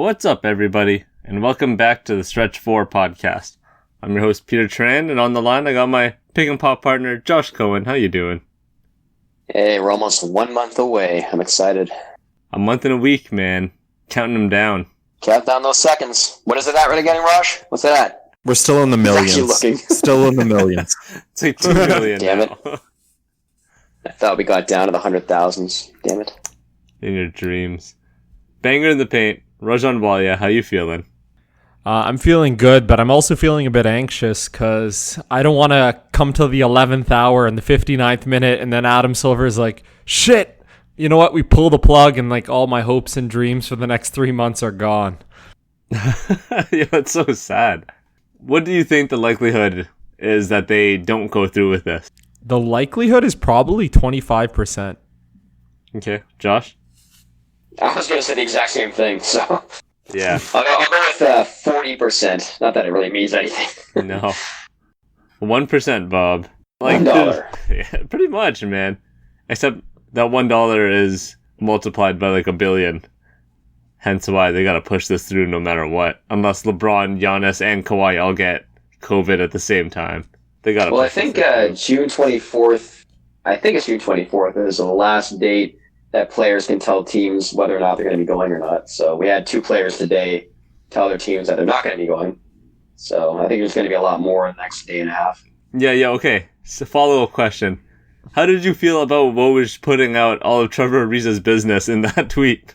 What's up, everybody, and welcome back to the Stretch 4 podcast. I'm your host, Peter Tran, and on the line I got my pick and pop partner, Josh Cohen. How you doing? Hey, we're almost 1 month away. I'm excited. A month and a week, man. Counting them down. Count down those seconds. What is it at right again, Raj? What's it at? We're still in the millions. Looking. Still in the millions. It's like 2 million Damn now. it. I thought we got down to the 100,000s. Damn it. In your dreams. Banger in the paint. Rajan Walia, how you feeling? I'm feeling good, but I'm also feeling a bit anxious because I don't want to come to the 11th hour and the 59th minute and then Adam Silver's like, shit, you know what? We pull the plug and like all my hopes and dreams for the next 3 months are gone. Yeah, that's so sad. What do you think the likelihood is that they don't go through with this? The likelihood is probably 25%. Okay, Josh? I was going to say the exact same thing, so Yeah. I'll go with 40%. Not that it really means anything. No. 1%, Bob. Like, $1. Yeah, pretty much, man. Except that $1 is multiplied by like a billion. Hence why they gotta push this through no matter what. Unless LeBron, Giannis, and Kawhi all get COVID at the same time. They gotta Well, I push think this through. June 24th, is the last date that players can tell teams whether or not they're going to be going or not. So we had 2 players today tell their teams that they're not going to be going. So I think there's going to be a lot more in the next day and a half. Yeah, okay. So follow-up question. How did you feel about Woj putting out all of Trevor Ariza's business in that tweet?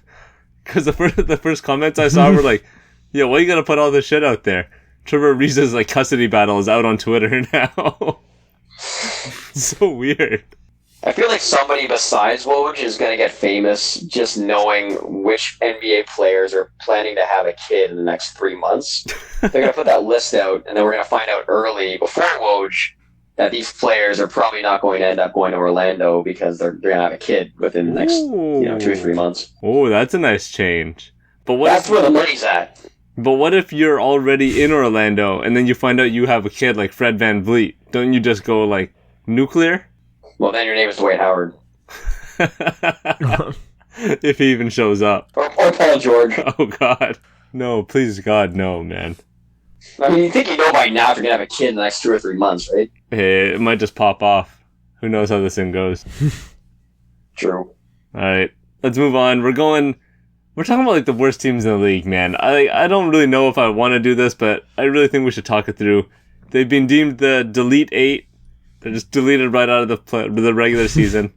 Because the first comments I saw were like, yo, why you gotta put all this shit out there? Trevor Ariza's like custody battle is out on Twitter now. So weird. I feel like somebody besides Woj is going to get famous just knowing which NBA players are planning to have a kid in the next 3 months. They're going to put that list out, and then we're going to find out early, before Woj, that these players are probably not going to end up going to Orlando because they're going to have a kid within the next 2 or 3 months. Oh, that's a nice change. But That's where the money's at. But what if you're already in Orlando and then you find out you have a kid like Fred VanVleet? Don't you just go like nuclear? Well, then your name is Dwight Howard. If he even shows up. Or Paul George. Oh, God. No, please, God, no, man. I mean, you think you know by now if you're going to have a kid in the next 2 or 3 months, right? Hey, it might just pop off. Who knows how this thing goes. True. All right, let's move on. We're talking about like the worst teams in the league, man. I don't really know if I want to do this, but I really think we should talk it through. They've been deemed the Delete 8. They're just deleted right out of the regular season.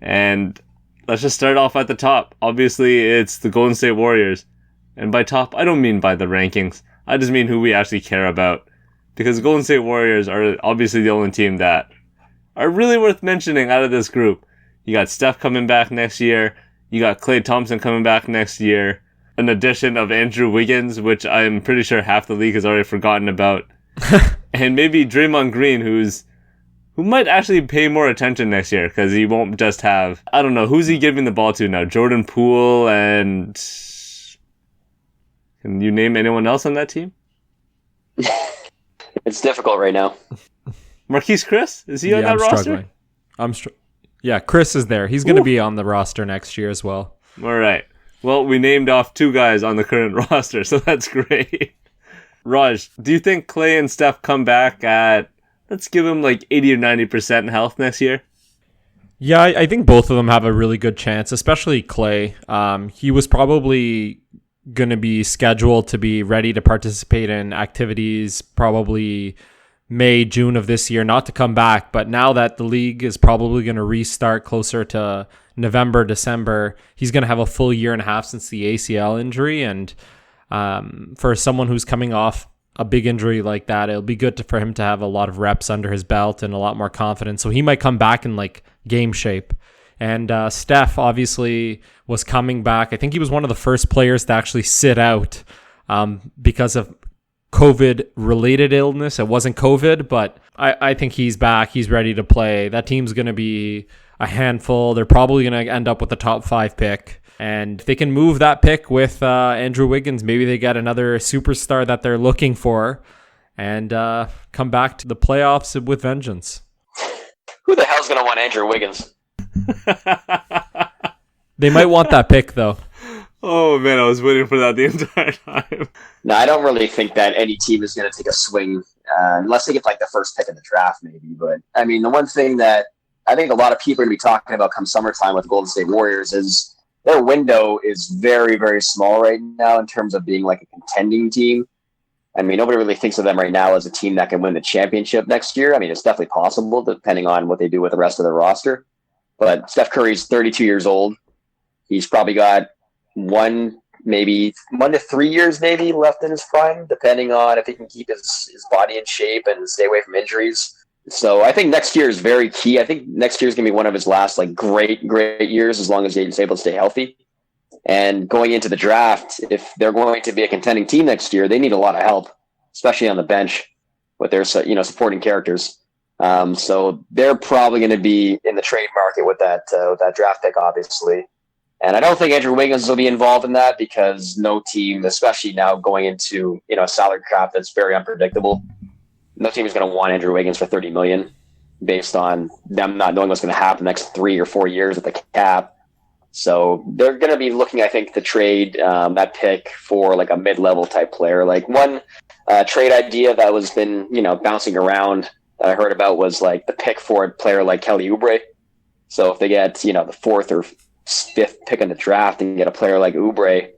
And let's just start off at the top. Obviously, it's the Golden State Warriors. And by top, I don't mean by the rankings. I just mean who we actually care about. Because the Golden State Warriors are obviously the only team that are really worth mentioning out of this group. You got Steph coming back next year. You got Klay Thompson coming back next year. An addition of Andrew Wiggins, which I'm pretty sure half the league has already forgotten about. And maybe Draymond Green, who might actually pay more attention next year because he won't just have, I don't know, who's he giving the ball to now? Jordan Poole and... Can you name anyone else on that team? It's difficult right now. Marquise Chris? Is he on that I'm roster? struggling. Yeah, Chris is there. He's going to be on the roster next year as well. All right. Well, we named off 2 guys on the current roster, so that's great. Raj, do you think Klay and Steph come back at, let's give them like 80 or 90% health next year? Yeah, I think both of them have a really good chance, especially Klay. He was probably going to be scheduled to be ready to participate in activities probably May, June of this year, not to come back. But now that the league is probably going to restart closer to November, December, he's going to have a full year and a half since the ACL injury. And for someone who's coming off a big injury like that, it'll be good for him to have a lot of reps under his belt and a lot more confidence. So he might come back in like game shape. And Steph obviously was coming back. I think he was one of the first players to actually sit out because of COVID-related illness. It wasn't COVID, but I think he's back. He's ready to play. That team's going to be a handful. They're probably going to end up with a top 5 pick. And if they can move that pick with Andrew Wiggins, maybe they get another superstar that they're looking for and come back to the playoffs with vengeance. Who the hell's going to want Andrew Wiggins? They might want that pick, though. Oh man, I was waiting for that the entire time. No, I don't really think that any team is going to take a swing unless they get like the first pick in the draft, maybe. But I mean, the one thing that I think a lot of people are going to be talking about come summertime with the Golden State Warriors is their window is very, very small right now in terms of being like a contending team. I mean, nobody really thinks of them right now as a team that can win the championship next year. I mean, it's definitely possible depending on what they do with the rest of the roster. But Steph Curry's 32 years old. He's probably got 1 to 3 years maybe left in his prime, depending on if he can keep his body in shape and stay away from injuries. So I think next year is very key. I think next year is going to be one of his last like great years as long as he's able to stay healthy. And going into the draft, if they're going to be a contending team next year, they need a lot of help, especially on the bench with their supporting characters. So they're probably going to be in the trade market with that draft pick, obviously. And I don't think Andrew Wiggins will be involved in that because no team, especially now going into a salary cap that's very unpredictable, no team is going to want Andrew Wiggins for $30 million based on them not knowing what's going to happen the next 3 or 4 years with the cap. So they're going to be looking, I think, to trade that pick for like a mid-level type player. Like one trade idea that was been bouncing around that I heard about was like the pick for a player like Kelly Oubre. So if they get the fourth or fifth pick in the draft and get a player like Oubre,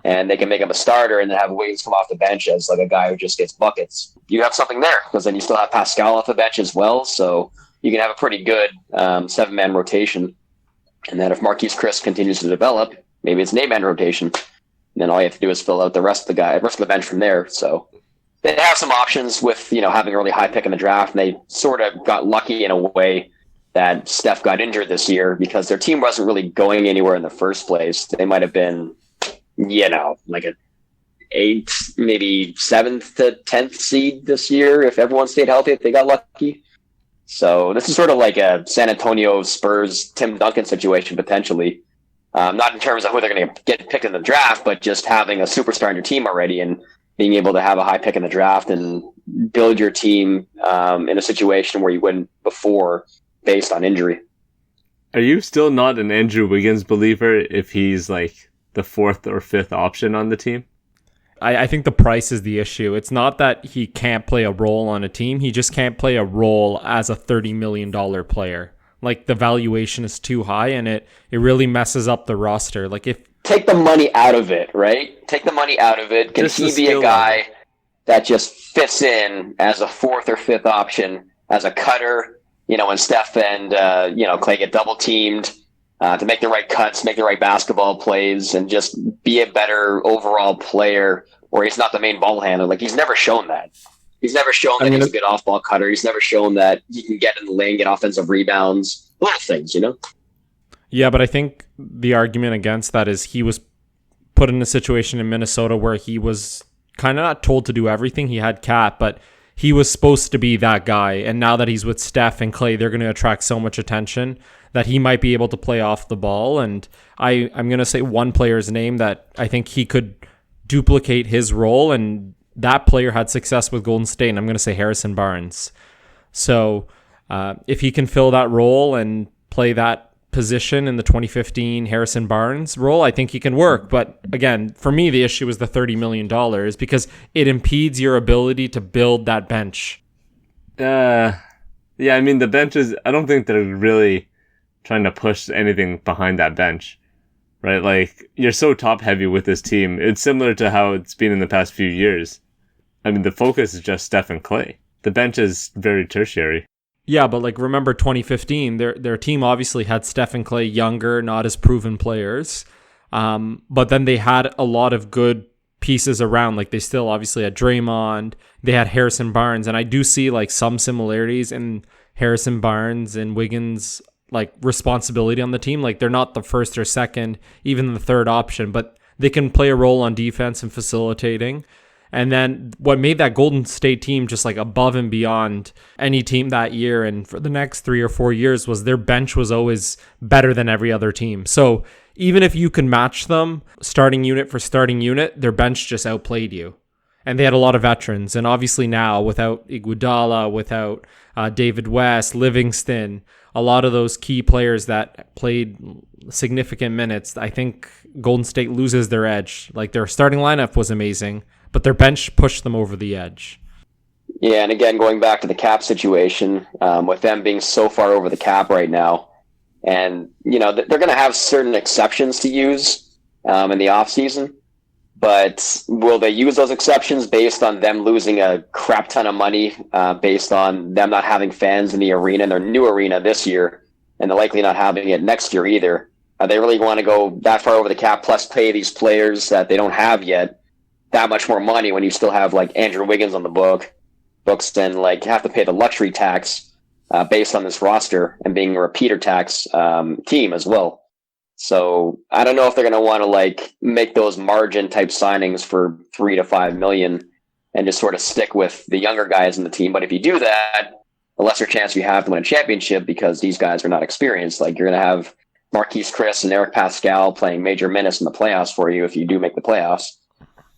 and they can make him a starter and then have Wiggins come off the bench as like a guy who just gets buckets, you have something there because then you still have Pascal off the bench as well. So you can have a pretty good 7-man rotation. And then if Marquise Chris continues to develop, maybe it's an 8-man rotation. And then all you have to do is fill out the rest of the bench from there. So they have some options with having a really high pick in the draft. And they sort of got lucky in a way that Steph got injured this year because their team wasn't really going anywhere in the first place. They might have been, like an 8th, maybe 7th to 10th seed this year if everyone stayed healthy, if they got lucky. So this is sort of like a San Antonio Spurs Tim Duncan situation potentially. Not in terms of who they're going to get picked in the draft, but just having a superstar in your team already and being able to have a high pick in the draft and build your team in a situation where you wouldn't before based on injury. Are you still not an Andrew Wiggins believer if he's like the 4th or 5th option on the team? I think the price is the issue. It's not that he can't play a role on a team. He just can't play a role as a $30 million player. Like the valuation is too high and it really messes up the roster. Like if take the money out of it, right? Take the money out of it. Can he be a guy that just fits in as a 4th or 5th option as a cutter, when Steph and Clay get double teamed to make the right cuts, make the right basketball plays, and just be a better overall player where he's not the main ball handler. Like he's never shown that. He's never shown that he's a good off-ball cutter. He's never shown that he can get in the lane, get offensive rebounds, a lot of things, Yeah, but I think the argument against that is he was put in a situation in Minnesota where he was kind of not told to do everything. He had cap, but he was supposed to be that guy. And now that he's with Steph and Clay, they're going to attract so much attention that he might be able to play off the ball. And I'm going to say one player's name that I think he could duplicate his role, and that player had success with Golden State, and I'm going to say Harrison Barnes. So if he can fill that role and play that position in the 2015 Harrison Barnes role, I think he can work. But again, for me, the issue is the $30 million because it impedes your ability to build that bench. Yeah, I mean, the benches, I don't think they're really trying to push anything behind that bench, right? Like, you're so top heavy with this team. It's similar to how it's been in the past few years. I mean, the focus is just Steph and Clay. The bench is very tertiary. Yeah, but like remember 2015, their team obviously had Steph and Clay younger, not as proven players. But then they had a lot of good pieces around. Like they still obviously had Draymond, they had Harrison Barnes, and I do see like some similarities in Harrison Barnes and Wiggins' like responsibility on the team. Like they're not the first or second, even the third option, but they can play a role on defense and facilitating. And then what made that Golden State team just like above and beyond any team that year and for the next 3 or 4 years was their bench was always better than every other team. So even if you can match them starting unit for starting unit, their bench just outplayed you. And they had a lot of veterans. And obviously now, without Iguodala, without David West, Livingston, a lot of those key players that played significant minutes, I think Golden State loses their edge. Like, their starting lineup was amazing, but their bench pushed them over the edge. Yeah, and again, going back to the cap situation, with them being so far over the cap right now, and, they're going to have certain exceptions to use in the offseason. But will they use those exceptions based on them losing a crap ton of money, based on them not having fans in the arena, in their new arena this year, and they're likely not having it next year either? They really want to go that far over the cap, plus pay these players that they don't have yet that much more money when you still have like Andrew Wiggins on the books, and like have to pay the luxury tax based on this roster and being a repeater tax team as well. So I don't know if they're going to want to like make those margin type signings for $3 to $5 million and just sort of stick with the younger guys in the team. But if you do that, the lesser chance you have to win a championship because these guys are not experienced. Like, you're going to have Marquise Chris and Eric Pascal playing major minutes in the playoffs for you if you do make the playoffs.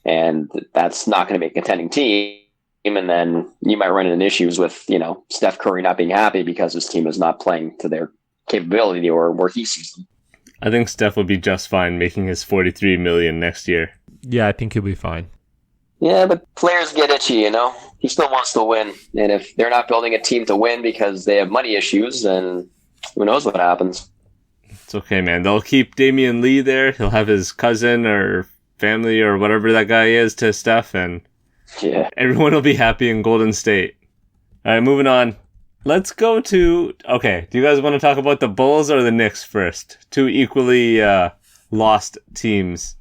And that's not going to be a contending team. And then you might run into issues with, Steph Curry not being happy because his team is not playing to their capability or where he sees them. I think Steph will be just fine making his $43 million next year. Yeah, I think he'll be fine. Yeah, but players get itchy, He still wants to win. And if they're not building a team to win because they have money issues, then who knows what happens. It's okay, man. They'll keep Damian Lee there. He'll have his cousin or family or whatever that guy is to Steph, and everyone will be happy in Golden State. All right, moving on. Let's go to... Okay, do you guys want to talk about the Bulls or the Knicks first? Two equally lost teams.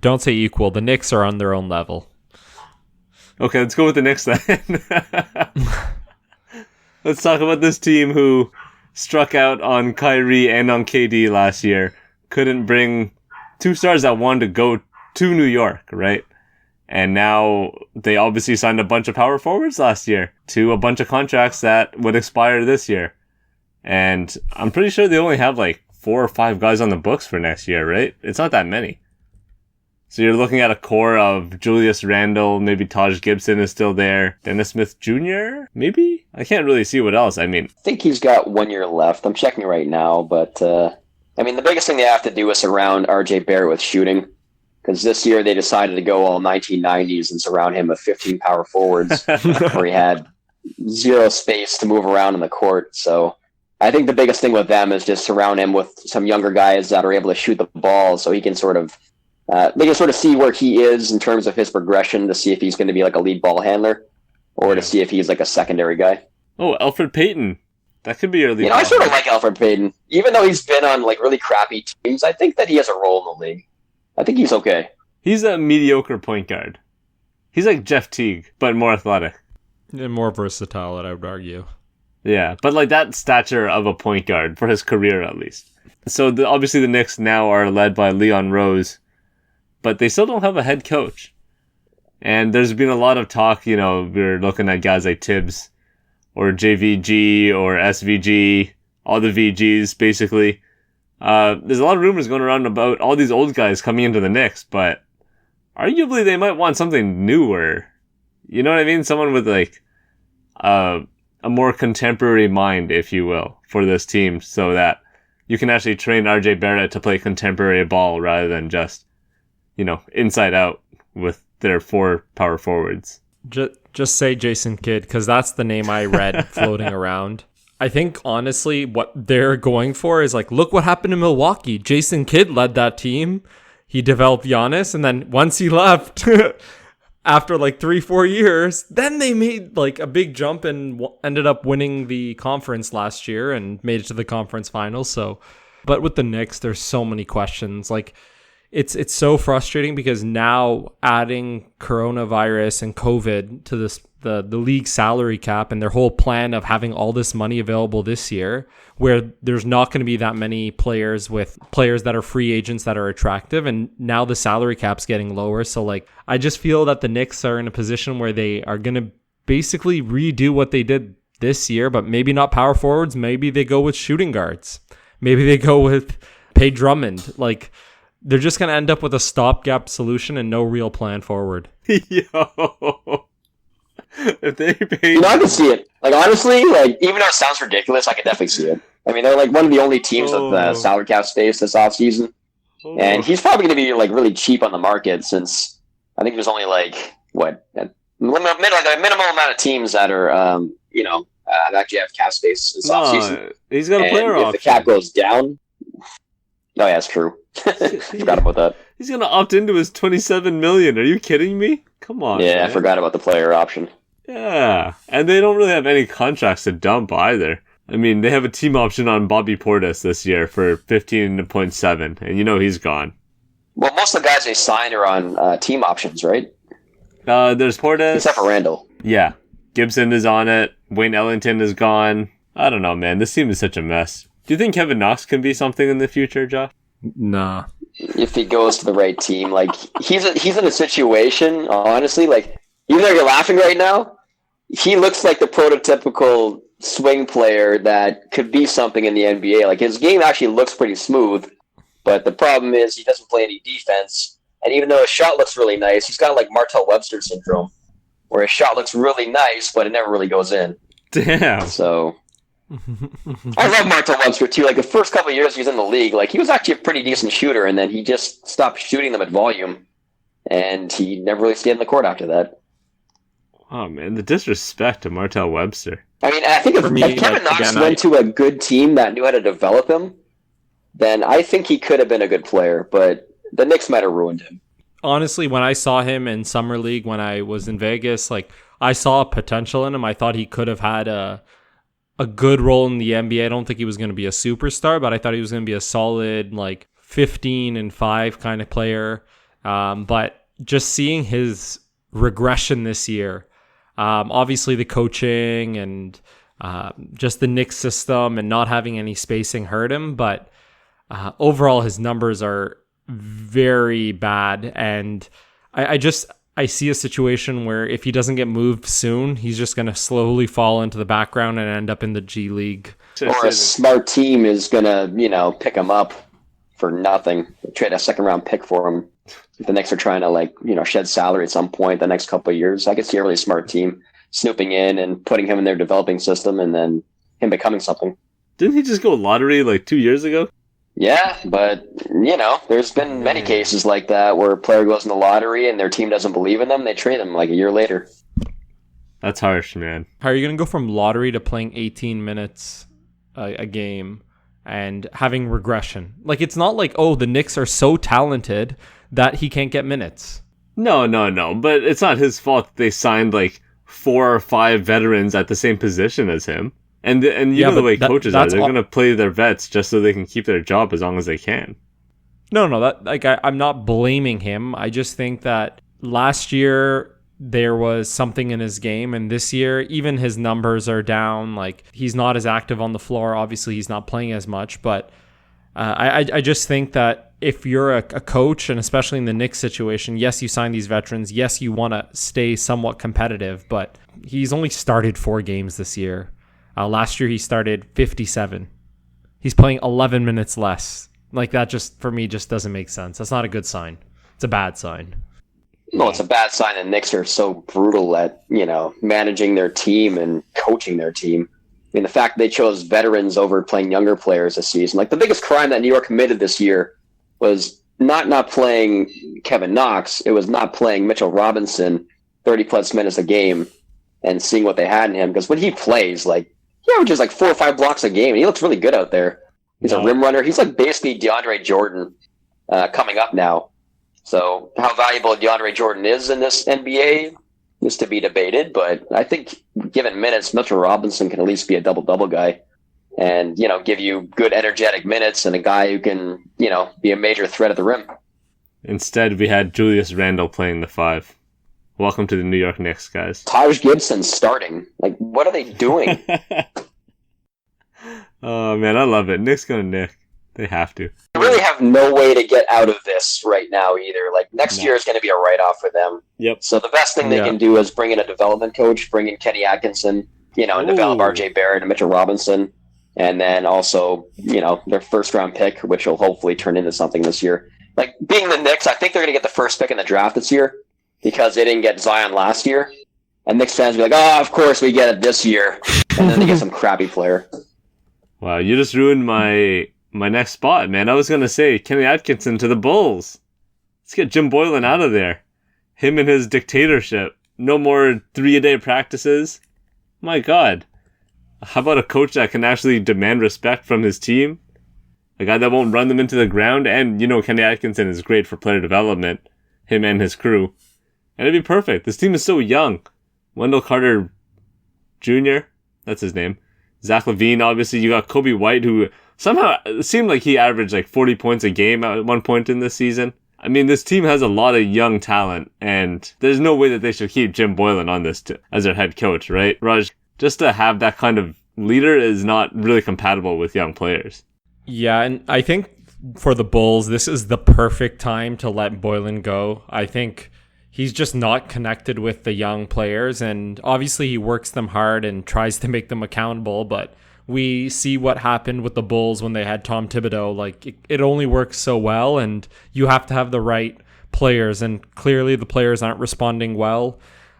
Don't say equal. The Knicks are on their own level. Okay, let's go with the Knicks then. Let's talk about this team who struck out on Kyrie and on KD last year. Couldn't bring two stars that wanted to go to New York, right? And now they obviously signed a bunch of power forwards last year to a bunch of contracts that would expire this year. And I'm pretty sure they only have like 4 or 5 guys on the books for next year, right? It's not that many. So you're looking at a core of Julius Randle, maybe Taj Gibson is still there. Dennis Smith Jr., maybe? I can't really see what else. I think he's got 1 year left. I'm checking right now, but the biggest thing they have to do is surround RJ Barrett with shooting. Because this year they decided to go all 1990s and surround him with 15 power forwards where he had zero space to move around in the court. So I think the biggest thing with them is just surround him with some younger guys that are able to shoot the ball so he can they can sort of see where he is in terms of his progression to see if he's going to be like a lead ball handler or to see if he's like a secondary guy. Oh, Elfrid Payton. That could be your lead. I sort of like Elfrid Payton. Even though he's been on like really crappy teams, I think that he has a role in the league. I think he's okay. He's a mediocre point guard. He's like Jeff Teague, but more athletic. And more versatile, I would argue. Yeah, but like that stature of a point guard for his career at least. So obviously the Knicks now are led by Leon Rose, but they still don't have a head coach. And there's been a lot of talk, we're looking at guys like Tibbs or JVG or SVG, all the VGs basically. There's a lot of rumors going around about all these old guys coming into the Knicks, but arguably they might want something newer. You know what I mean? Someone with like a more contemporary mind, if you will, for this team so that you can actually train RJ Barrett to play contemporary ball rather than just, inside out with their 4 power forwards. Just say Jason Kidd, because that's the name I read floating around. I think, honestly, what they're going for is like, look what happened in Milwaukee. Jason Kidd led that team. He developed Giannis, and then once he left, after like 3-4 years, then they made like a big jump and ended up winning the conference last year and made it to the conference finals. So, but with the Knicks, there's so many questions. Like, it's so frustrating because now adding coronavirus and COVID to the league salary cap and their whole plan of having all this money available this year, where there's not going to be that many players that are free agents that are attractive, and now the salary cap's getting lower. So like, I just feel that the Knicks are in a position where they are going to basically redo what they did this year, but maybe not power forwards. Maybe they go with shooting guards. Maybe they go with Pay Drummond. Like, they're just going to end up with a stopgap solution and no real plan forward. Yo. If they pay, I can see it. Like, honestly, like, even though it sounds ridiculous, I can definitely see it. I mean, they're like one of the only teams with salary cap space this offseason. And he's probably going to be like really cheap on the market since I think there's only like a minimal amount of teams that are that actually have cap space this offseason. He's got a player option. If the cap goes down, oh yeah, that's true. Forgot about that. He's gonna opt into his $27 million. Are you kidding me? Come on. Yeah, man. I forgot about the player option. Yeah, and they don't really have any contracts to dump either. I mean, they have a team option on Bobby Portis this year for 15.7, and he's gone. Well, most of the guys they signed are on team options, right? There's Portis. Except for Randall. Yeah. Gibson is on it. Wayne Ellington is gone. I don't know, man. This team is such a mess. Do you think Kevin Knox can be something in the future, Josh? Nah. If he goes to the right team, like he's in a situation, honestly, like even though you're laughing right now, he looks like the prototypical swing player that could be something in the NBA. Like his game actually looks pretty smooth, but the problem is he doesn't play any defense. And even though his shot looks really nice, he's got like Martell Webster syndrome, where his shot looks really nice, but it never really goes in. Damn. So I love Martell Webster too. Like the first couple of years he was in the league, like he was actually a pretty decent shooter, and then he just stopped shooting them at volume, and he never really stayed in the court after that. Oh man, the disrespect to Martell Webster. I mean, I think if Kevin Knox went to a good team that knew how to develop him, then I think he could have been a good player, but the Knicks might have ruined him. Honestly, when I saw him in Summer League when I was in Vegas, like I saw potential in him. I thought he could have had a good role in the NBA. I don't think he was going to be a superstar, but I thought he was going to be a solid like 15-5 kind of player. But just seeing his regression this year, obviously the coaching and just the Knicks system and not having any spacing hurt him, but overall his numbers are very bad, and I see a situation where if he doesn't get moved soon, he's just going to slowly fall into the background and end up in the G League. Or a smart team is going to, pick him up for nothing. Trade a second-round pick for him. If the Knicks are trying to, shed salary at some point the next couple of years, I could see a really smart team snooping in and putting him in their developing system and then him becoming something. Didn't he just go lottery like 2 years ago? Yeah, but, there's been many cases like that where a player goes in the lottery and their team doesn't believe in them. They trade them like a year later. That's harsh, man. How are you going to go from lottery to playing 18 minutes a game and having regression? Like, it's not like, the Knicks are so talented that he can't get minutes. No. But it's not his fault that they signed like 4 or 5 veterans at the same position as him. And know the way coaches are, they're going to play their vets just so they can keep their job as long as they can. No, I'm not blaming him. I just think that last year there was something in his game, and this year even his numbers are down. Like, he's not as active on the floor. Obviously, he's not playing as much, but I just think that if you're a coach, and especially in the Knicks situation, yes, you sign these veterans. Yes, you want to stay somewhat competitive, but he's only started 4 games this year. Last year he started 57. He's playing 11 minutes less. Like, that just, for me, just doesn't make sense. That's not a good sign. It's a bad sign. No, it's a bad sign that Knicks are so brutal at, managing their team and coaching their team. I mean, the fact that they chose veterans over playing younger players this season. Like, the biggest crime that New York committed this year was not playing Kevin Knox. It was not playing Mitchell Robinson 30-plus minutes a game and seeing what they had in him. Because when he plays, like, he averages like 4 or 5 blocks a game, and he looks really good out there. He's a rim runner. He's like basically DeAndre Jordan coming up now. So how valuable DeAndre Jordan is in this NBA is to be debated, but I think given minutes, Mitchell Robinson can at least be a double-double guy and, give you good energetic minutes and a guy who can, be a major threat at the rim. Instead, we had Julius Randle playing the 5. Welcome to the New York Knicks, guys. Taj Gibson starting. Like, what are they doing? Oh, man, I love it. Knicks gonna Nick. They have to. They really have no way to get out of this right now either. Like, next year is going to be a write-off for them. Yep. So the best thing they can do is bring in a development coach, bring in Kenny Atkinson, and develop R.J. Barrett and Mitchell Robinson. And then also, their first-round pick, which will hopefully turn into something this year. like being the Knicks, I think they're going to get the first pick in the draft this year because they didn't get Zion last year. And Knicks fans will be like, oh, of course we get it this year. And then they get some crappy player. Wow, you just ruined my next spot, man. I was going to say Kenny Atkinson to the Bulls. Let's get Jim Boylan out of there. Him and his dictatorship. No more 3-a-day practices. My God. How about a coach that can actually demand respect from his team? A guy that won't run them into the ground. And, Kenny Atkinson is great for player development. Him and his crew. And it'd be perfect. This team is so young. Wendell Carter Jr., that's his name. Zach LaVine, obviously. You got Kobe White, who somehow it seemed like he averaged like 40 points a game at one point in this season. I mean, this team has a lot of young talent, and there's no way that they should keep Jim Boylan on this as their head coach, right? Raj, just to have that kind of leader is not really compatible with young players. Yeah, and I think for the Bulls, this is the perfect time to let Boylan go. I think he's just not connected with the young players, and obviously he works them hard and tries to make them accountable, but we see what happened with the Bulls when they had Tom Thibodeau. Like, it only works so well, and you have to have the right players, and clearly the players aren't responding well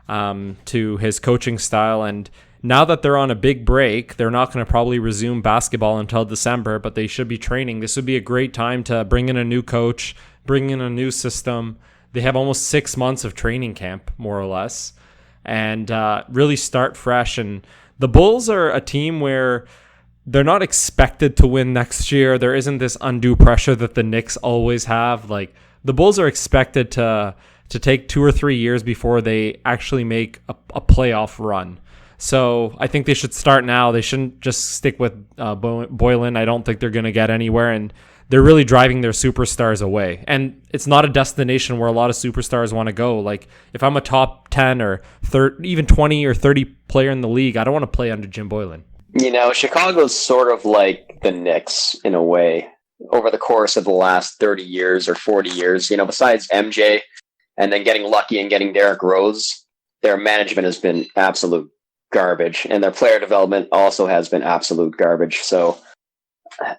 to his coaching style. And now that they're on a big break, they're not going to probably resume basketball until December, but they should be training. This would be a great time to bring in a new coach, bring in a new system. They have almost 6 months of training camp, more or less, and really start fresh. And the Bulls are a team where they're not expected to win next year. There isn't this undue pressure that the Knicks always have. Like, the Bulls are expected to take 2 or 3 years before they actually make a playoff run. So I think they should start now. They shouldn't just stick with Boylan. I don't think they're going to get anywhere, and they're really driving their superstars away. And it's not a destination where a lot of superstars want to go. Like, if I'm a top 10 or 30, even 20 or 30 player in the league, I don't want to play under Jim Boylan. Chicago's sort of like the Knicks in a way over the course of the last 30 years or 40 years. Besides MJ and then getting lucky and getting Derrick Rose, their management has been absolute garbage, and their player development also has been absolute garbage. So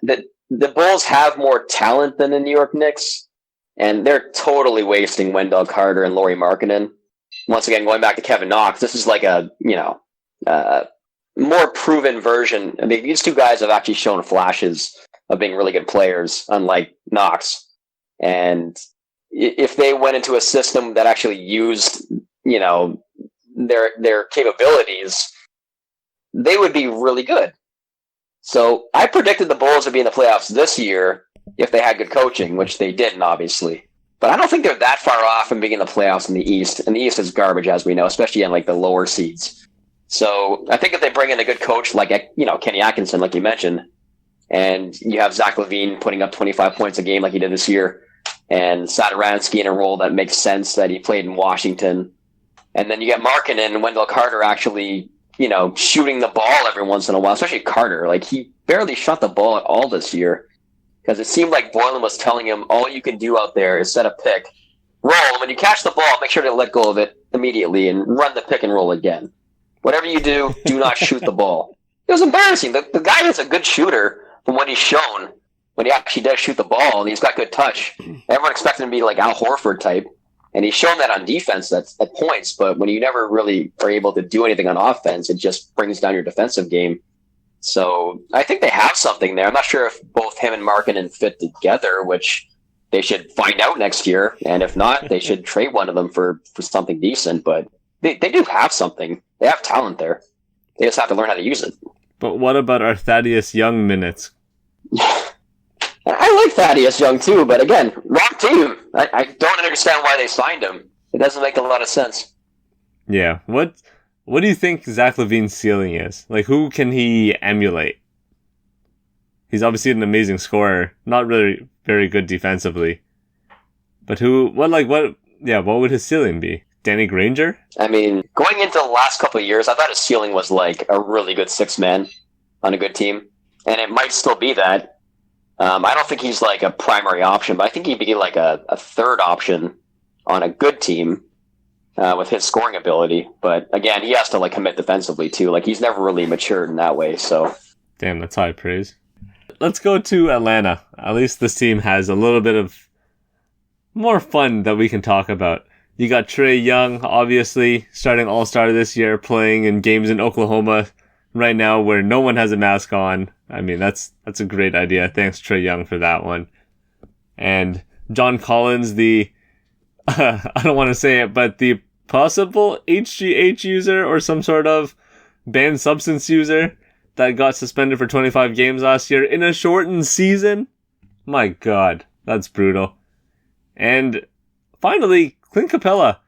the Bulls have more talent than the New York Knicks, and they're totally wasting Wendell Carter and Lauri Markkanen. Once again, going back to Kevin Knox, this is like a more proven version. I mean, these two guys have actually shown flashes of being really good players, unlike Knox. And if they went into a system that actually used, their capabilities, they would be really good. So I predicted the Bulls would be in the playoffs this year if they had good coaching, which they didn't, obviously. But I don't think they're that far off from being in the playoffs in the East. And the East is garbage, as we know, especially in like the lower seeds. So I think if they bring in a good coach like Kenny Atkinson, like you mentioned, and you have Zach LaVine putting up 25 points a game like he did this year, and Satoransky in a role that makes sense that he played in Washington, and then you get Markkanen and Wendell Carter actually shooting the ball every once in a while, especially Carter. Like, he barely shot the ball at all this year because it seemed like Boylan was telling him, all you can do out there is set a pick, roll, and when you catch the ball, make sure to let go of it immediately and run the pick and roll again. Whatever you do not shoot the ball. It was embarrassing. The guy is a good shooter from what he's shown when he actually does shoot the ball, and he's got good touch. Everyone expected him to be like Al Horford type. And he's shown that on defense at points, but when you never really are able to do anything on offense, it just brings down your defensive game. So I think they have something there. I'm not sure if both him and Markkanen fit together, which they should find out next year. And if not, they should trade one of them for something decent. But they do have something. They have talent there. They just have to learn how to use it. But what about our Thaddeus Young minutes? I like Thaddeus Young too, but again, wrong team. I don't understand why they signed him. It doesn't make a lot of sense. Yeah. What do you think Zach LaVine's ceiling is? Like, who can he emulate? He's obviously an amazing scorer, not really very good defensively. But what would his ceiling be? Danny Granger? I mean, going into the last couple of years, I thought his ceiling was like a really good 6-man on a good team. And it might still be that. I don't think he's like a primary option, but I think he'd be like a third option on a good team with his scoring ability. But again, he has to like commit defensively too. Like, he's never really matured in that way. So, damn, that's high praise. Let's go to Atlanta. At least this team has a little bit of more fun that we can talk about. You got Trae Young, obviously, starting All-Star this year, playing in games in Oklahoma right now where no one has a mask on. I mean, that's a great idea. Thanks, Trae Young, for that one. And John Collins, the, I don't want to say it, but the possible HGH user or some sort of banned substance user that got suspended for 25 games last year in a shortened season. My God, that's brutal. And finally, Clint Capella.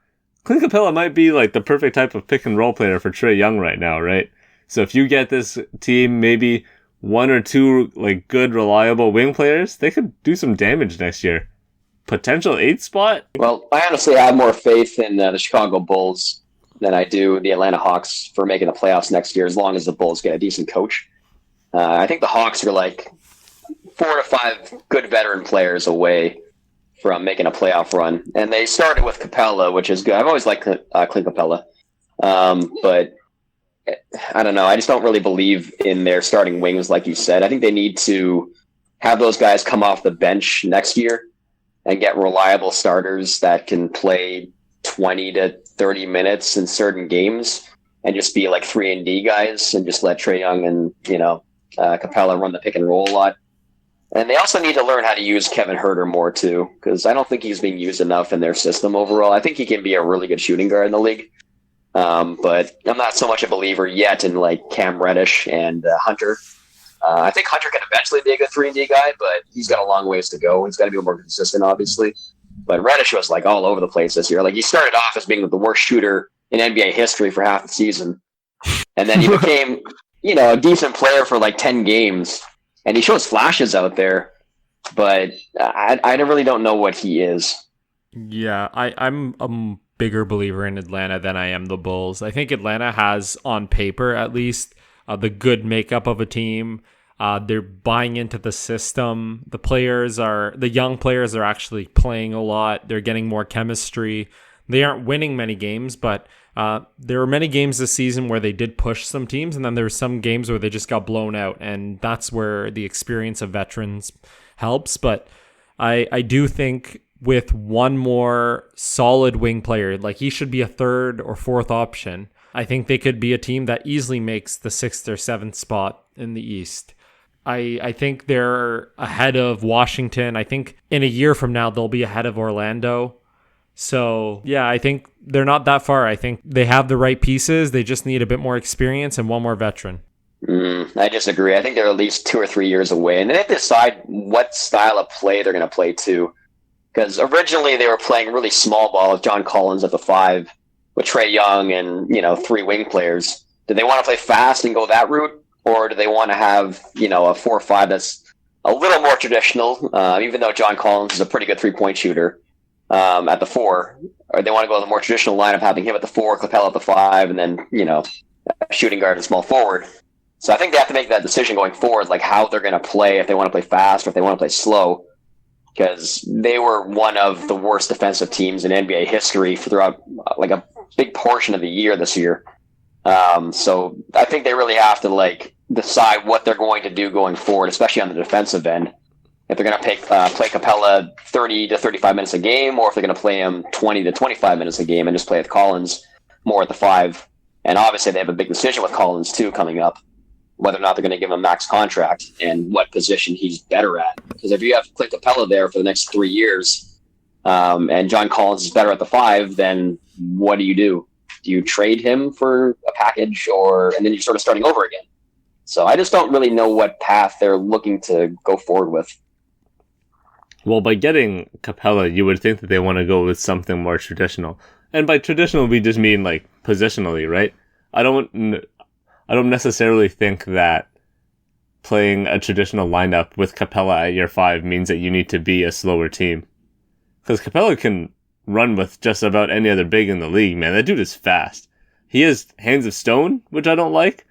Clint Capella might be like the perfect type of pick and roll player for Trae Young right now, right? So if you get this team maybe one or two like good, reliable wing players, they could do some damage next year. Potential 8th spot? Well, I honestly have more faith in the Chicago Bulls than I do the Atlanta Hawks for making the playoffs next year, as long as the Bulls get a decent coach. I think the Hawks are like 4 to 5 good veteran players away from making a playoff run. And they started with Capella, which is good. I've always liked Clint Capella. But I don't know. I just don't really believe in their starting wings, like you said. I think they need to have those guys come off the bench next year and get reliable starters that can play 20 to 30 minutes in certain games and just be like 3-and-D guys and just let Trae Young and, Capella run the pick and roll a lot. And they also need to learn how to use Kevin Huerter more too, because I don't think he's being used enough in their system overall. I think he can be a really good shooting guard in the league. But I'm not so much a believer yet in like Cam Reddish and Hunter. I think Hunter can eventually be a good 3-and-D guy, but he's got a long ways to go. He's got to be more consistent, obviously. But Reddish was like all over the place this year. Like he started off as being the worst shooter in NBA history for half the season. And then he became, a decent player for like 10 games. And he shows flashes out there, but I really don't know what he is. Yeah, I'm a bigger believer in Atlanta than I am the Bulls. I think Atlanta has, on paper at least, the good makeup of a team. They're buying into the system. The young players are actually playing a lot. They're getting more chemistry. They aren't winning many games, but there were many games this season where they did push some teams, and then there were some games where they just got blown out, and that's where the experience of veterans helps. But I do think with one more solid wing player, like he should be a 3rd or 4th option, I think they could be a team that easily makes the 6th or 7th spot in the East. I think they're ahead of Washington. I think in a year from now, they'll be ahead of Orlando. So, yeah, I think they're not that far. I think they have the right pieces. They just need a bit more experience and one more veteran. I disagree. I think they're at least 2 or 3 years away. And they have to decide what style of play they're going to play too. Because originally they were playing really small ball with John Collins at the 5, with Trae Young and, 3 wing players. Do they want to play fast and go that route? Or do they want to have, a 4-5 that's a little more traditional, even though John Collins is a pretty good 3-point shooter at the 4? Or they want to go with a more traditional line of having him at the 4, Capella at the 5, and then, a shooting guard and small forward. So I think they have to make that decision going forward, like how they're going to play, if they want to play fast or if they want to play slow. Because they were one of the worst defensive teams in NBA history throughout like a big portion of the year this year. So I think they really have to decide what they're going to do going forward, especially on the defensive end. If they're going to play Capella 30 to 35 minutes a game, or if they're going to play him 20 to 25 minutes a game and just play with Collins more at the 5. And obviously they have a big decision with Collins too coming up, whether or not they're going to give him a max contract and what position he's better at. Because if you have Clint Capella there for the next 3 years, and John Collins is better at the 5, then what do? Do you trade him for a package, and then you're sort of starting over again? So I just don't really know what path they're looking to go forward with. Well, by getting Capella, you would think that they want to go with something more traditional. And by traditional, we just mean positionally, right? I don't necessarily think that playing a traditional lineup with Capella at your 5 means that you need to be a slower team. Because Capella can run with just about any other big in the league, man. That dude is fast. He has hands of stone, which I don't like,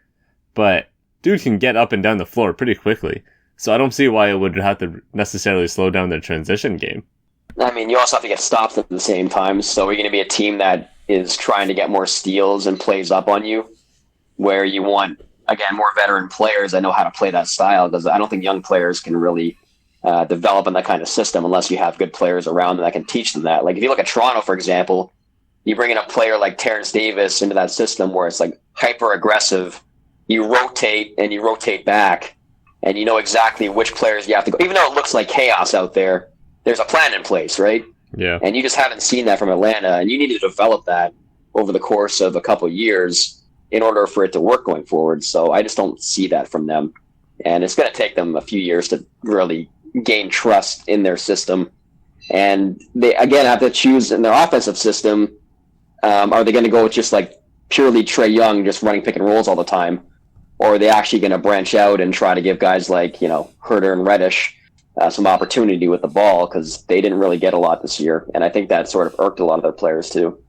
but dude can get up and down the floor pretty quickly. So I don't see why it would have to necessarily slow down their transition game. I mean, you also have to get stops at the same time. So you're going to be a team that is trying to get more steals and plays up on you, where you want, again, more veteran players that know how to play that style, because I don't think young players can really develop in that kind of system unless you have good players around them that can teach them that. Like if you look at Toronto, for example, you bring in a player like Terrence Davis into that system where it's like hyper aggressive. You rotate and you rotate back, and you know exactly which players you have to go. Even though it looks like chaos out there, there's a plan in place, right? Yeah. And you just haven't seen that from Atlanta, and you need to develop that over the course of a couple of years in order for it to work going forward. So I just don't see that from them. And it's going to take them a few years to really gain trust in their system. And they, again, have to choose in their offensive system. Are they going to go with just like purely Trae Young, just running pick and rolls all the time? Or are they actually going to branch out and try to give guys like, Herter and Reddish some opportunity with the ball, because they didn't really get a lot this year. And I think that sort of irked a lot of their players too.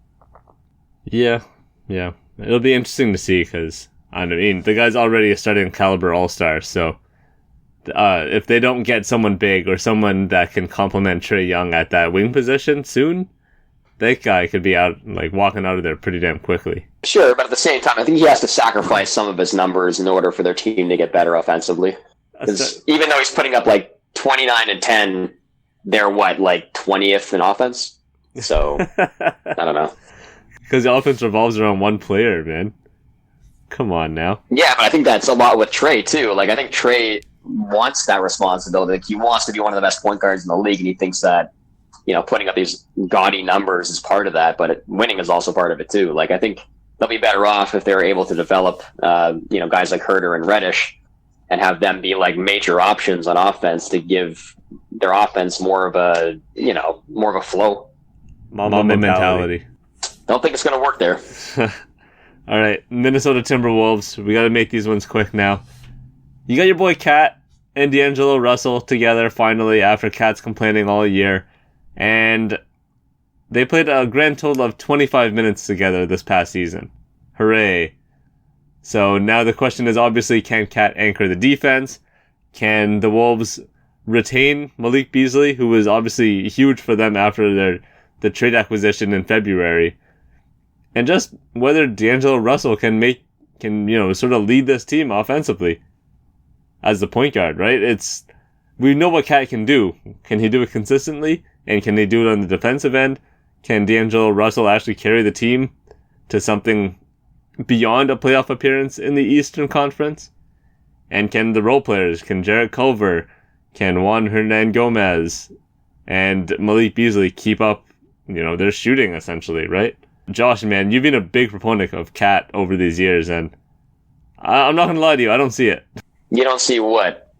Yeah. It'll be interesting to see, because, I mean, the guy's already a starting caliber all-star, so if they don't get someone big or someone that can complement Trae Young at that wing position soon, that guy could be out, like, walking out of there pretty damn quickly. Sure, but at the same time, I think he has to sacrifice some of his numbers in order for their team to get better offensively. Because even though he's putting up, like, 29 and 10, they're, like, 20th in offense? So, I don't know. Because the offense revolves around one player, man. Come on now. Yeah, but I think that's a lot with Trae, too. Like, I think Trae wants that responsibility. Like, he wants to be one of the best point guards in the league, and he thinks that, putting up these gaudy numbers is part of that, but winning is also part of it, too. Like, I think they'll be better off if they're able to develop, guys like Herter and Reddish and have them be, like, major options on offense to give their offense more of a flow. Mamba mentality. Don't think it's going to work there. All right, Minnesota Timberwolves. We got to make these ones quick now. You got your boy Cat and D'Angelo Russell together finally after Cat's complaining all year. And they played a grand total of 25 minutes together this past season. Hooray. So now the question is obviously, can Cat anchor the defense? Can the Wolves retain Malik Beasley, who was obviously huge for them after the trade acquisition in February? And just whether D'Angelo Russell can sort of lead this team offensively as the point guard, right? We know what Cat can do. Can he do it consistently? And can they do it on the defensive end? Can D'Angelo Russell actually carry the team to something beyond a playoff appearance in the Eastern Conference? And can the role players, can Jarrett Culver, can Juan Hernan Gomez, and Malik Beasley keep up, their shooting essentially, right? Josh, man, you've been a big proponent of Cat over these years, and I'm not going to lie to you, I don't see it. You don't see what?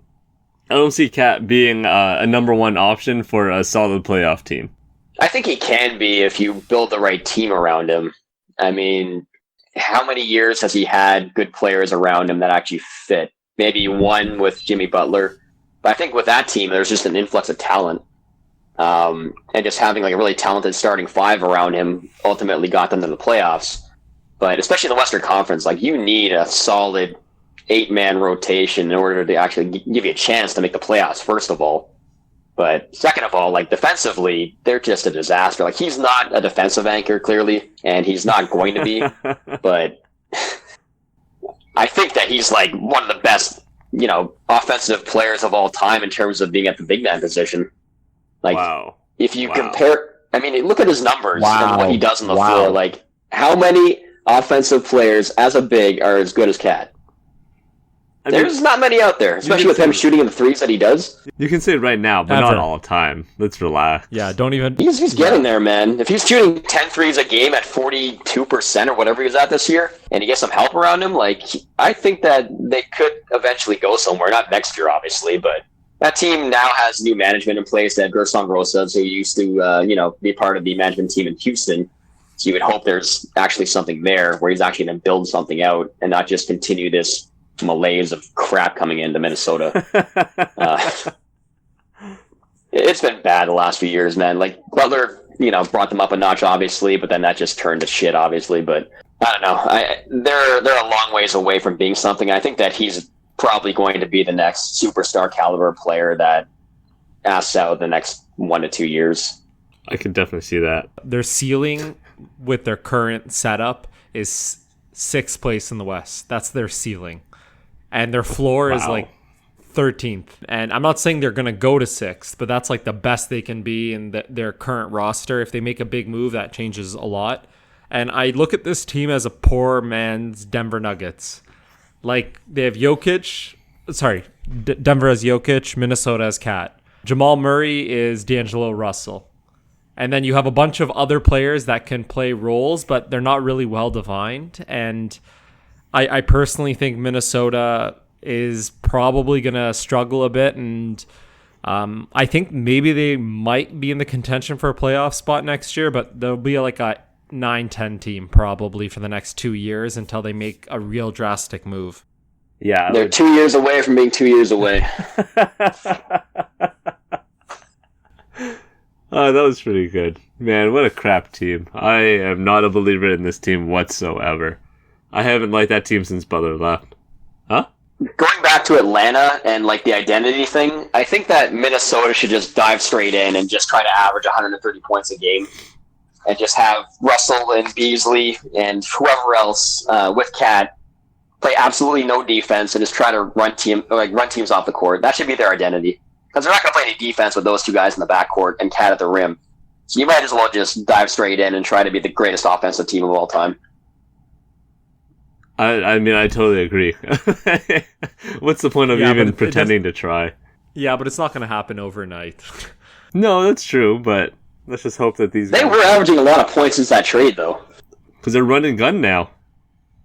I don't see Cat being a number one option for a solid playoff team. I think he can be if you build the right team around him. I mean, how many years has he had good players around him that actually fit? Maybe one with Jimmy Butler. But I think with that team, there's just an influx of talent. And just having like a really talented starting five around him ultimately got them to the playoffs. But especially in the Western Conference, like you need a solid 8-man rotation in order to actually give you a chance to make the playoffs, first of all. But second of all, like defensively, they're just a disaster. Like he's not a defensive anchor, clearly, and he's not going to be. But I think that he's like one of the best, offensive players of all time in terms of being at the big man position. Like, if you compare, I mean, look at his numbers and what he does on the floor. Like, how many offensive players as a big are as good as Cat? There's not many out there, especially with him shooting in the threes that he does. You can say it right now, but not all the time. Let's relax. Yeah, don't even... He's getting there, man. If he's shooting 10 threes a game at 42% or whatever he was at this year, and he gets some help around him, I think that they could eventually go somewhere. Not next year, obviously, but that team now has new management in place. They have Gerson Rosas, who used to, be part of the management team in Houston. So you would hope there's actually something there where he's actually going to build something out and not just continue this malaise of crap coming into Minnesota. It's been bad the last few years, man. Like Butler, brought them up a notch, obviously, but then that just turned to shit, obviously. But I don't know. They're a long ways away from being something. I think that he's probably going to be the next superstar caliber player that asks out the next 1 to 2 years. I could definitely see that. Their ceiling with their current setup is 6th place in the West. That's their ceiling. And their floor is like 13th. And I'm not saying they're going to go to 6th, but that's like the best they can be in their current roster. If they make a big move, that changes a lot. And I look at this team as a poor man's Denver Nuggets. Like, they have Jokic. Sorry, Denver has Jokic, Minnesota has Cat. Jamal Murray is D'Angelo Russell. And then you have a bunch of other players that can play roles, but they're not really well defined. And I personally think Minnesota is probably going to struggle a bit. And I think maybe they might be in the contention for a playoff spot next year, but there'll be like a 9-10 team probably for the next 2 years until they make a real drastic move. Yeah. They're 2 years away from being 2 years away. Oh, that was pretty good. Man, what a crap team. I am not a believer in this team whatsoever. I haven't liked that team since Butler left. Huh? Going back to Atlanta and like the identity thing, I think that Minnesota should just dive straight in and just try to average 130 points a game. And just have Russell and Beasley and whoever else with Cat play absolutely no defense and just try to run teams off the court. That should be their identity. Because they're not going to play any defense with those two guys in the backcourt and Cat at the rim. So you might as well just dive straight in and try to be the greatest offensive team of all time. I mean, I totally agree. What's the point of even pretending to try? Yeah, but it's not going to happen overnight. No, that's true, but let's just hope that these They guys... were averaging a lot of points since that trade, though. Because they're running gun now.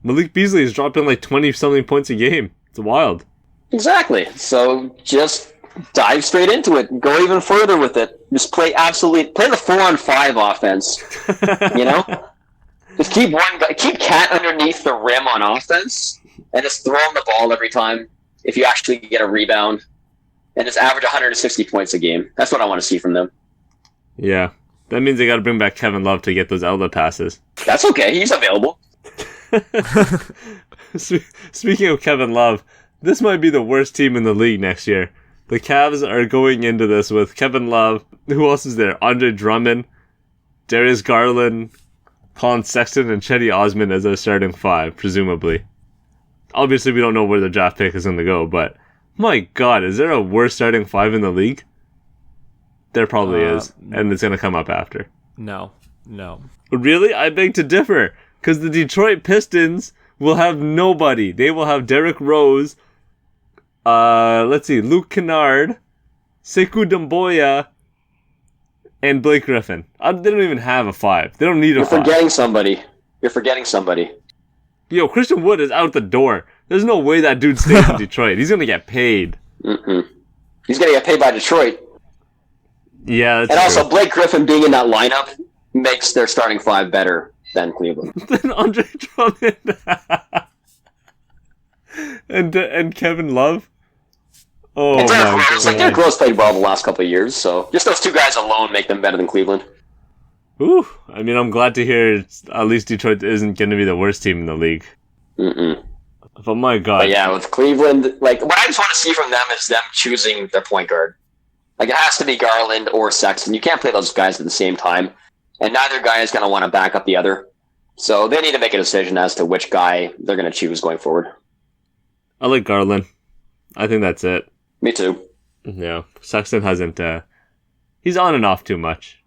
Malik Beasley is dropping like 20-something points a game. It's wild. Exactly. So just dive straight into it. Go even further with it. Just play the 4-on-5 offense. You know? Just keep Cat underneath the rim on offense and just throw him the ball every time if you actually get a rebound. And just average 160 points a game. That's what I want to see from them. Yeah. That means they got to bring back Kevin Love to get those outlet passes. That's okay. He's available. Speaking of Kevin Love, this might be the worst team in the league next year. The Cavs are going into this with Kevin Love. Who else is there? Andre Drummond, Darius Garland, Colin Sexton, and Chetty Osman as their starting 5, presumably. Obviously, we don't know where the draft pick is going to go, but my God, is there a worse starting 5 in the league? There probably is, and it's going to come up after. No. Really? I beg to differ, because the Detroit Pistons will have nobody. They will have Derrick Rose, Luke Kennard, Sekou Doumbouya, and Blake Griffin. They don't even have a 5. They don't need a 5. You're forgetting somebody. Yo, Christian Wood is out the door. There's no way that dude stays in Detroit. He's going to get paid. Mm-mm. He's going to get paid by Detroit. Yeah, that's and true. Also, Blake Griffin being in that lineup makes their starting 5 better than Cleveland. Then Andre Drummond and Kevin Love. Oh and my Rose, God. Derrick Rose played well the last couple of years, so just those two guys alone make them better than Cleveland. Ooh, I mean, I'm glad to hear at least Detroit isn't going to be the worst team in the league. Mm-mm. But my God. But yeah, with Cleveland, like what I just want to see from them is them choosing their point guard. Like it has to be Garland or Sexton. You can't play those guys at the same time, and neither guy is going to want to back up the other. So they need to make a decision as to which guy they're going to choose going forward. I like Garland. I think that's it. Me too. Yeah, Sexton hasn't. He's on and off too much,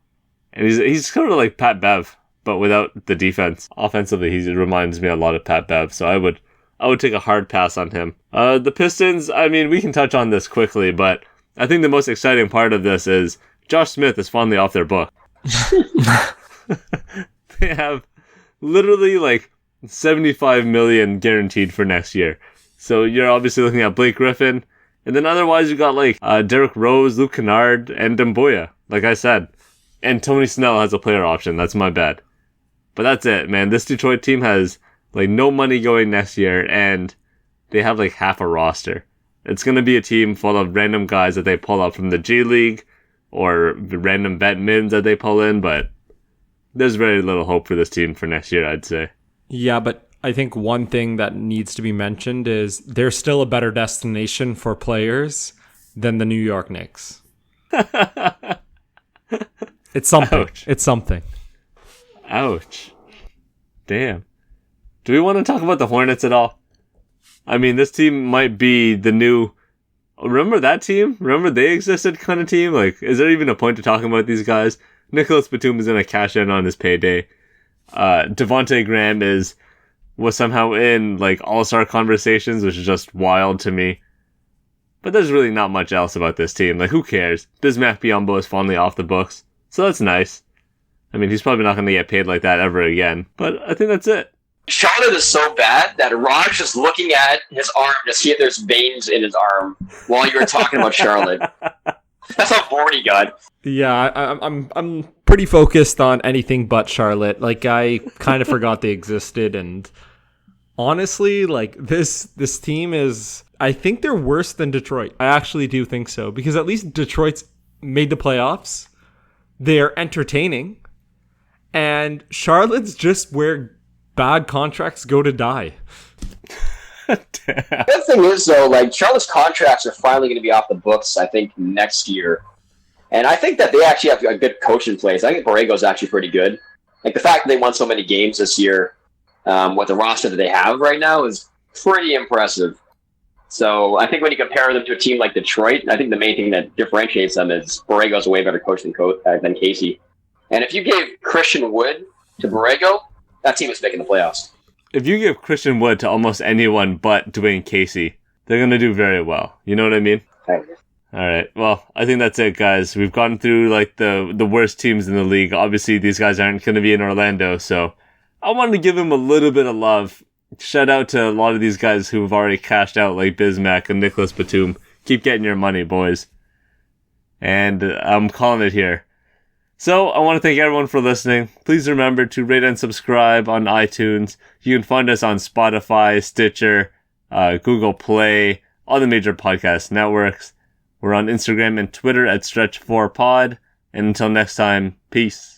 and he's kind of like Pat Bev, but without the defense. Offensively, he reminds me a lot of Pat Bev. So I would take a hard pass on him. The Pistons. I mean, we can touch on this quickly, but I think the most exciting part of this is Josh Smith is finally off their book. They have literally like $75 million guaranteed for next year. So you're obviously looking at Blake Griffin. And then otherwise you got like Derrick Rose, Luke Kennard, and Doumbouya, like I said. And Tony Snell has a player option. That's my bad. But that's it, man. This Detroit team has like no money going next year, and they have like half a roster. It's going to be a team full of random guys that they pull up from the G League or random vet mins that they pull in, but there's very little hope for this team for next year, I'd say. Yeah, but I think one thing that needs to be mentioned is they're still a better destination for players than the New York Knicks. It's something. Ouch. It's something. Ouch. Damn. Do we want to talk about the Hornets at all? I mean, this team might be the new remember that team? Remember they existed kind of team? Like, is there even a point to talking about these guys? Nicholas Batum is going to cash in on his payday. Devontae Graham was somehow in like all-star conversations, which is just wild to me. But there's really not much else about this team. Like, who cares? Bismack Biyombo is finally off the books, so that's nice. I mean, he's probably not going to get paid like that ever again, but I think that's it. Charlotte is so bad that Raj is looking at his arm to see if there's veins in his arm while you were talking about Charlotte. That's how bored he got. Yeah, I'm pretty focused on anything but Charlotte. Like, I kind of forgot they existed, and honestly, like, this team is, I think they're worse than Detroit. I actually do think so, because at least Detroit's made the playoffs. They're entertaining, and Charlotte's just where bad contracts go to die. The thing is, though, like, Charlotte's contracts are finally going to be off the books, I think, next year. And I think that they actually have a good coach in place. I think Borrego's actually pretty good. Like, the fact that they won so many games this year with the roster that they have right now is pretty impressive. So I think when you compare them to a team like Detroit, I think the main thing that differentiates them is Borrego's a way better coach than Casey. And if you gave Christian Wood to Borrego, that team is making the playoffs. If you give Christian Wood to almost anyone but Dwayne Casey, they're going to do very well. You know what I mean? Right. All right. Well, I think that's it, guys. We've gone through like the worst teams in the league. Obviously, these guys aren't going to be in Orlando, so I wanted to give them a little bit of love. Shout out to a lot of these guys who've already cashed out, like Bismack and Nicholas Batum. Keep getting your money, boys. And I'm calling it here. So, I want to thank everyone for listening. Please remember to rate and subscribe on iTunes. You can find us on Spotify, Stitcher, Google Play, all the major podcast networks. We're on Instagram and Twitter at Stretch4Pod. And until next time, peace.